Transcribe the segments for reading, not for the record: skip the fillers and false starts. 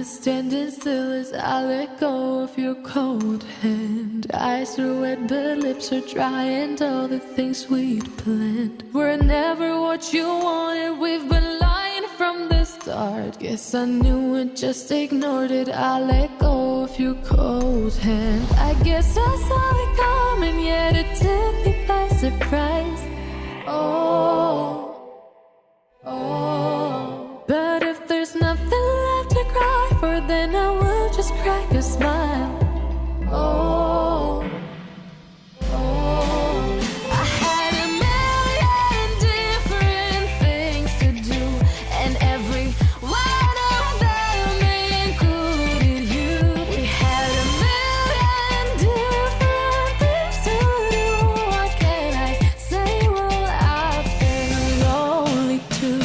standing still as I let go of your cold hand. Eyes are wet but lips are dry, and all the things we'd planned were never what you wanted. We've been lying from the start. Guess I knew it, just ignored it. I let go of your cold hand. I guess I saw it coming, yet it took me by surprise. Oh, oh. But if there's nothing left to cry for, then I will just crack a smile. Oh, oh. I had a million different things to do, and every one of them included you. We had a million different things to do. What can I say? Well, I've been lonely too.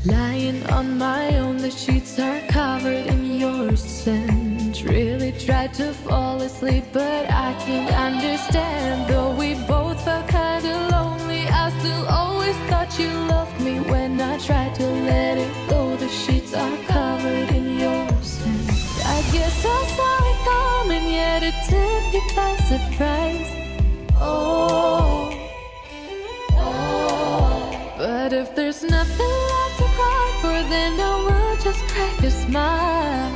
Lying on my own, the sheets are covered in your scent. Really tried to fall asleep, but I can't understand. Though we both felt kinda lonely, I still always thought you loved me. When I tried to let it go, the sheets are covered in your scent. I guess I saw it coming, yet it took me by surprise. Oh, oh. But if there's nothing left to cry for, then I will just crack a smile.